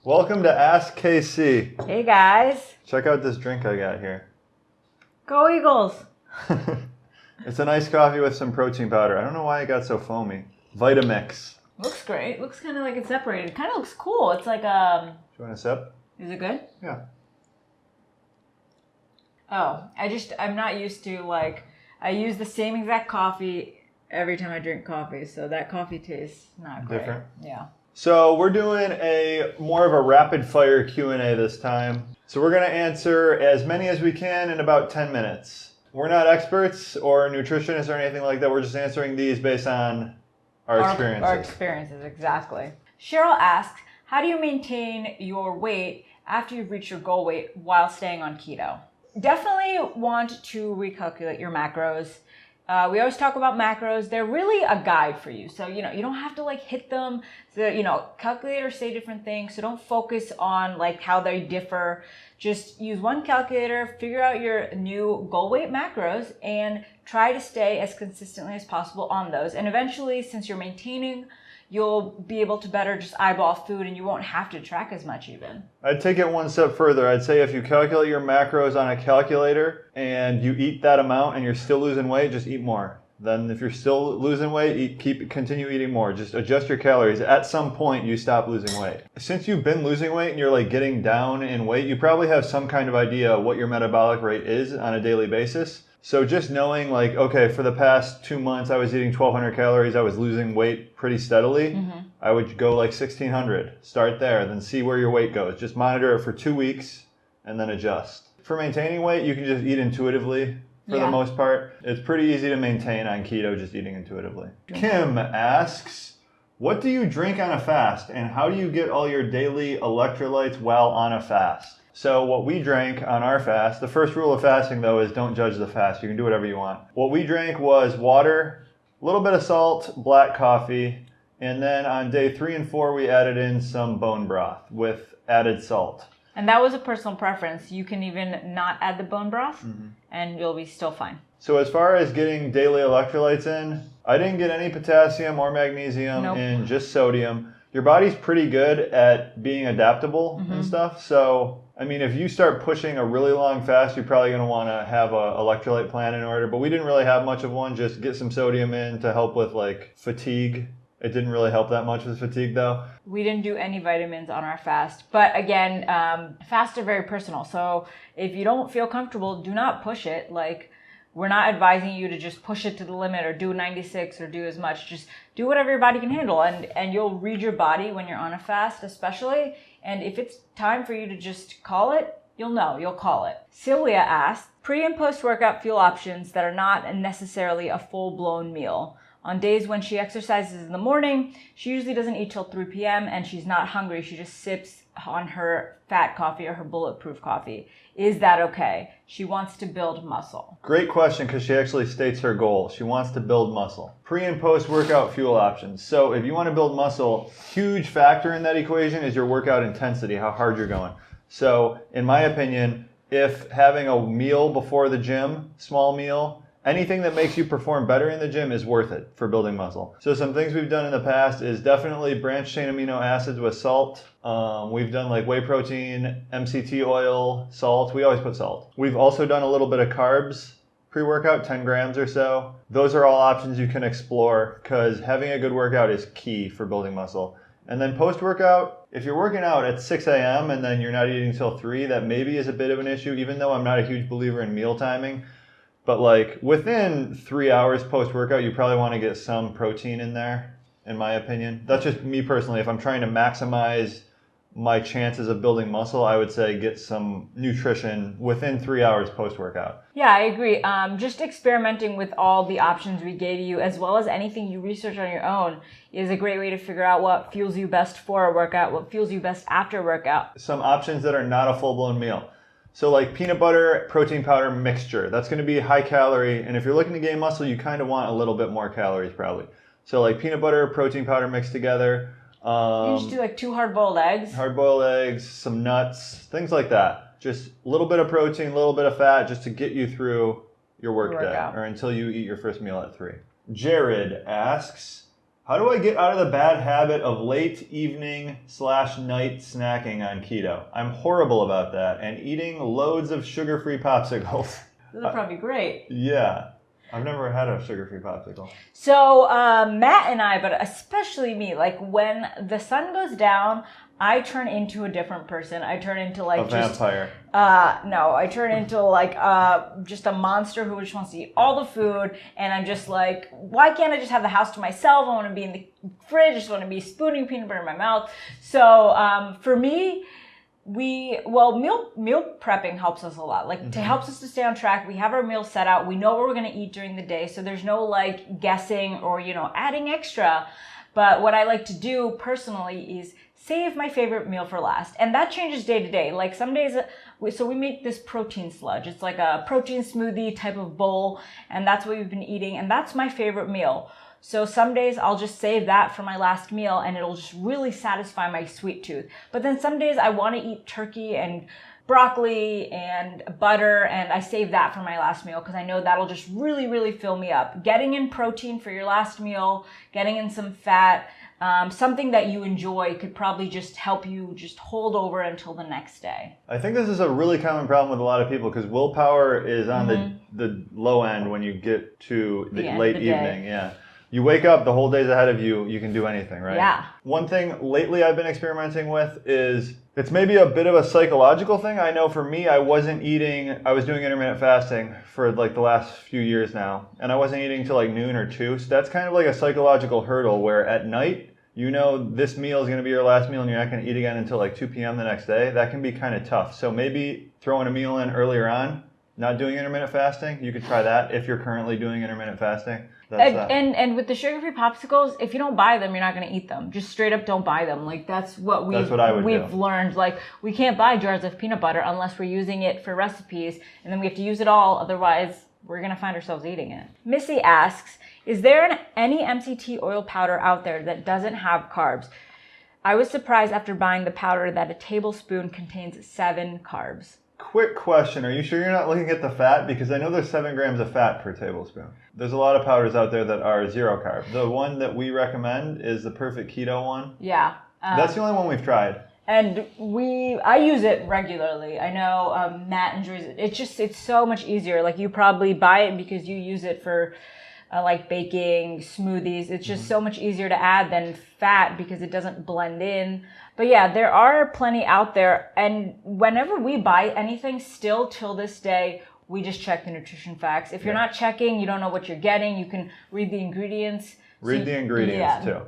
Welcome to Ask KC. Hey guys. Check out this drink I got here. Go Eagles. It's an iced coffee with some protein powder. I don't know why it got so foamy. Vitamix. Looks great. Looks kind of like it's separated. Kind of looks cool. It's like Do you want a sip? Is it good? Yeah. Oh, I'm not used to I use the same exact coffee every time I drink coffee, so that coffee tastes not great. Different. Yeah. So we're doing more of a rapid fire Q&A this time. So we're going to answer as many as we can in about 10 minutes. We're not experts or nutritionists or anything like that. We're just answering these based on our experiences. Our experiences, exactly. Cheryl asks, how do you maintain your weight after you've reached your goal weight while staying on keto? Definitely want to recalculate your macros. We always talk about macros. They're really a guide for you. So, you don't have to hit them. So, calculators say different things. So don't focus on how they differ. Just use one calculator, figure out your new goal weight macros, and try to stay as consistently as possible on those. And eventually, since you're maintaining, you'll be able to better just eyeball food and you won't have to track as much even. I'd take it one step further. I'd say if you calculate your macros on a calculator and you eat that amount and you're still losing weight, just eat more. Then if you're still losing weight, continue eating more. Just adjust your calories. At some point, you stop losing weight. Since you've been losing weight and you're getting down in weight, you probably have some kind of idea what your metabolic rate is on a daily basis. So just knowing okay, for the past 2 months, I was eating 1,200 calories. I was losing weight pretty steadily. Mm-hmm. I would go 1,600. Start there, then see where your weight goes. Just monitor it for 2 weeks and then adjust. For maintaining weight, you can just eat intuitively for the most part. It's pretty easy to maintain on keto, just eating intuitively. Kim asks, what do you drink on a fast and how do you get all your daily electrolytes while on a fast? So what we drank on our fast, the first rule of fasting though is don't judge the fast. You can do whatever you want. What we drank was water, a little bit of salt, black coffee, and then on day 3 and 4 we added in some bone broth with added salt. And that was a personal preference. You can even not add the bone broth and you'll be still fine. So as far as getting daily electrolytes in, I didn't get any potassium or magnesium in, just sodium. Your body's pretty good at being adaptable and stuff. So, if you start pushing a really long fast, you're probably going to want to have an electrolyte plan in order. But we didn't really have much of one. Just get some sodium in to help with fatigue. It didn't really help that much with fatigue though. We didn't do any vitamins on our fast. But again, fasts are very personal. So if you don't feel comfortable, do not push it. We're not advising you to just push it to the limit or do 96 or do as much. Just do whatever your body can handle. And you'll read your body when you're on a fast especially. And if it's time for you to just call it, you'll call it. Sylvia asked, pre and post workout fuel options that are not necessarily a full blown meal. On days when she exercises in the morning, she usually doesn't eat till 3 p.m. and she's not hungry. She just sips on her fat coffee or her bulletproof coffee. Is that okay? She wants to build muscle. Great question because she actually states her goal. She wants to build muscle. Pre and post workout fuel options. So if you want to build muscle, huge factor in that equation is your workout intensity, how hard you're going. So in my opinion, if having a meal before the gym, small meal, anything that makes you perform better in the gym is worth it for building muscle. So some things we've done in the past is definitely branched chain amino acids with salt. We've done whey protein, MCT oil, salt. We always put salt. We've also done a little bit of carbs pre-workout, 10 grams or so. Those are all options you can explore because having a good workout is key for building muscle. And then post-workout, if you're working out at 6 a.m. and then you're not eating till 3, that maybe is a bit of an issue, even though I'm not a huge believer in meal timing. But within 3 hours post-workout, you probably want to get some protein in there, in my opinion. That's just me personally. If I'm trying to maximize my chances of building muscle, I would say get some nutrition within 3 hours post-workout. Yeah, I agree. Just experimenting with all the options we gave you, as well as anything you research on your own, is a great way to figure out what fuels you best for a workout, what fuels you best after a workout. Some options that are not a full-blown meal. So peanut butter, protein powder mixture, that's going to be high calorie. And if you're looking to gain muscle, you kind of want a little bit more calories probably. So peanut butter, protein powder mixed together. You just do 2 hard-boiled eggs. Hard-boiled eggs, some nuts, things like that. Just a little bit of protein, a little bit of fat just to get you through your work day or until you eat your first meal at 3. Jared asks, How do I get out of the bad habit of late evening/night snacking on keto? I'm horrible about that and eating loads of sugar-free popsicles. Those are probably great. Yeah. I've never had a sugar-free popsicle. So Matt and I, but especially me, like when the sun goes down, I turn into a different person. I turn into like a vampire. No, I turn into like just a monster who just wants to eat all the food. And I'm just like, why can't I just have the house to myself? I want to be in the fridge. I just want to be spooning peanut butter in my mouth. So for me, meal prepping helps us a lot. Like it helps us to stay on track. We have our meals set out. We know what we're going to eat during the day. So there's no like guessing or, adding extra. But what I like to do personally is save my favorite meal for last. And that changes day to day. Like some days, we make this protein sludge. It's like a protein smoothie type of bowl. And that's what we've been eating. And that's my favorite meal. So some days I'll just save that for my last meal and it'll just really satisfy my sweet tooth. But then some days I want to eat turkey and broccoli and butter and I save that for my last meal because I know that'll just really, really fill me up. Getting in protein for your last meal, getting in some fat, something that you enjoy could probably just help you just hold over until the next day. I think this is a really common problem with a lot of people because willpower is on the low end when you get to the late evening. Yeah. You wake up, the whole day's ahead of you, you can do anything, right? Yeah. One thing lately I've been experimenting with is, it's maybe a bit of a psychological thing. I know for me, I was doing intermittent fasting for like the last few years now, and I wasn't eating till like noon or 2, so that's kind of like a psychological hurdle where at night, this meal is going to be your last meal and you're not going to eat again until like 2 p.m. the next day. That can be kind of tough. So maybe throwing a meal in earlier on, not doing intermittent fasting, you could try that if you're currently doing intermittent fasting. And with the sugar-free popsicles, if you don't buy them, you're not going to eat them. Just straight up don't buy them. Like that's what we've learned. Like we can't buy jars of peanut butter unless we're using it for recipes, and then we have to use it all. Otherwise, we're going to find ourselves eating it. Missy asks, is there any MCT oil powder out there that doesn't have carbs? I was surprised after buying the powder that a tablespoon contains 7 carbs. Quick question. Are you sure you're not looking at the fat? Because I know there's 7 grams of fat per tablespoon. There's a lot of powders out there that are 0 carb. The one that we recommend is the Perfect Keto one. Yeah. That's the only one we've tried. And I use it regularly. I know Matt enjoys it. It's so much easier. Like you probably buy it because you use it for like baking, smoothies. It's just so much easier to add than fat because it doesn't blend in. But yeah, there are plenty out there. And whenever we buy anything, still till this day, we just check the nutrition facts. If you're not checking, you don't know what you're getting. You can read the ingredients. Read the ingredients too.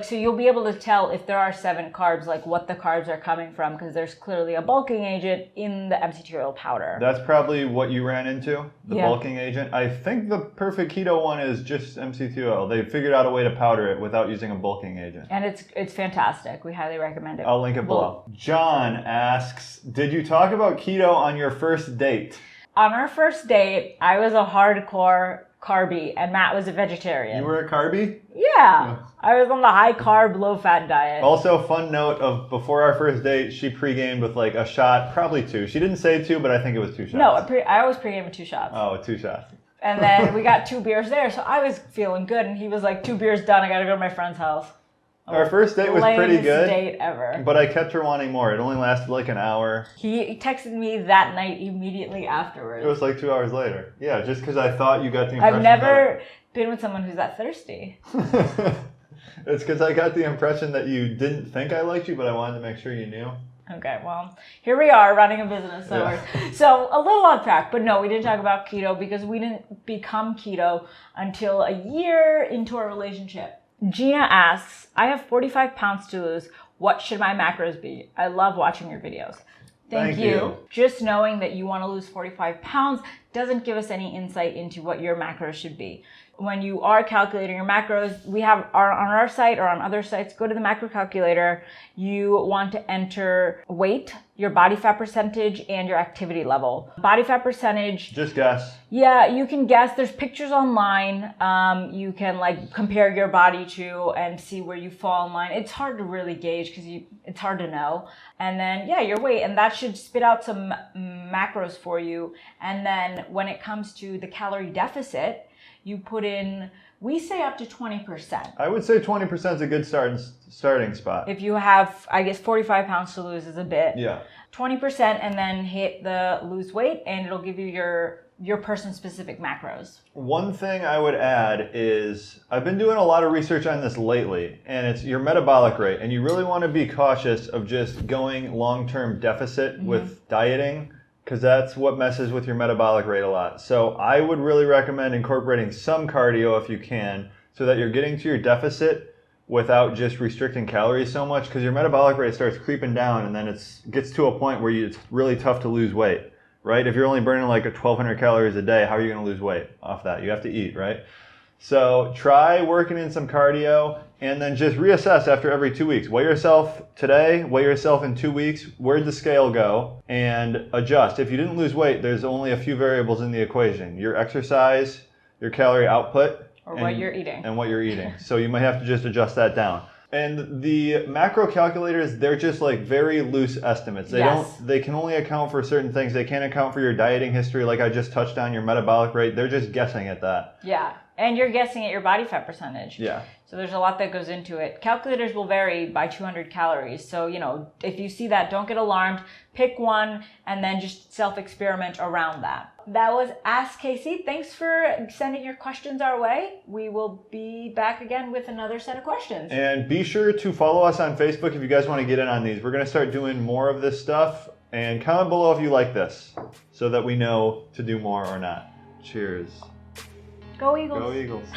So you'll be able to tell if there are 7 carbs, like what the carbs are coming from, because there's clearly a bulking agent in the MCT oil powder. That's probably what you ran into, the bulking agent. I think the Perfect Keto one is just MCT oil. They figured out a way to powder it without using a bulking agent. And it's fantastic. We highly recommend it. I'll link it below. John asks, did you talk about keto on your first date? On our first date, I was a hardcore carby and Matt was a vegetarian. You were a carby? Yeah. I was on the high carb, low fat diet. Also, fun note of before our first date, she pre-gamed with like a shot, probably 2. She didn't say 2, but I think it was 2 shots. No, I always pre-game with 2 shots. Oh, 2 shots. And then we got 2 beers there, so I was feeling good, and he was like, 2 beers done, I gotta go to my friend's house. Our first date was pretty good, date ever. But I kept her wanting more. It only lasted like an hour. He texted me that night immediately afterwards. It was like 2 hours later. Yeah, just because I thought you got the impression. I've never been with someone who's that thirsty. It's because I got the impression that you didn't think I liked you, but I wanted to make sure you knew. Okay, well, here we are running a business. So a little off track, but no, we didn't talk about keto because we didn't become keto until a year into our relationship. Gina asks, I have 45 pounds to lose. What should my macros be? I love watching your videos. Thank you. Just knowing that you want to lose 45 pounds doesn't give us any insight into what your macros should be. When you are calculating your macros, we have on our site or on other sites, go to the macro calculator. You want to enter weight, your body fat percentage, and your activity level. Body fat percentage. Just guess. Yeah, you can guess. There's pictures online. You can like compare your body to and see where you fall in line. It's hard to really gauge because it's hard to know. And then, your weight. And that should spit out some macros for you. And then when it comes to the calorie deficit, you put in, we say up to 20%. I would say 20% is a good starting spot. If you have, I guess 45 pounds to lose is a bit. Yeah. 20% and then hit the lose weight, and it'll give you your person specific macros. One thing I would add is I've been doing a lot of research on this lately, and it's your metabolic rate. And you really want to be cautious of just going long-term deficit with dieting, because that's what messes with your metabolic rate a lot. So I would really recommend incorporating some cardio if you can, so that you're getting to your deficit without just restricting calories so much, because your metabolic rate starts creeping down, and then it gets to a point where it's really tough to lose weight. Right? If you're only burning like 1,200 calories a day, how are you going to lose weight off that? You have to eat, right? So try working in some cardio, and then just reassess after every 2 weeks. Weigh yourself today, weigh yourself in 2 weeks. Where'd the scale go? And adjust. If you didn't lose weight, there's only a few variables in the equation. Your exercise, your calorie output, what you're eating. And what you're eating. So you might have to just adjust that down. And the macro calculators, they're just like very loose estimates. They can only account for certain things. They can't account for your dieting history, like I just touched on, your metabolic rate. They're just guessing at that. Yeah. And you're guessing at your body fat percentage. Yeah. So there's a lot that goes into it. Calculators will vary by 200 calories. So, if you see that, don't get alarmed. Pick one and then just self-experiment around that. That was Ask Casey. Thanks for sending your questions our way. We will be back again with another set of questions. And be sure to follow us on Facebook if you guys want to get in on these. We're going to start doing more of this stuff. And comment below if you like this, so that we know to do more or not. Cheers. Go Eagles. Go Eagles.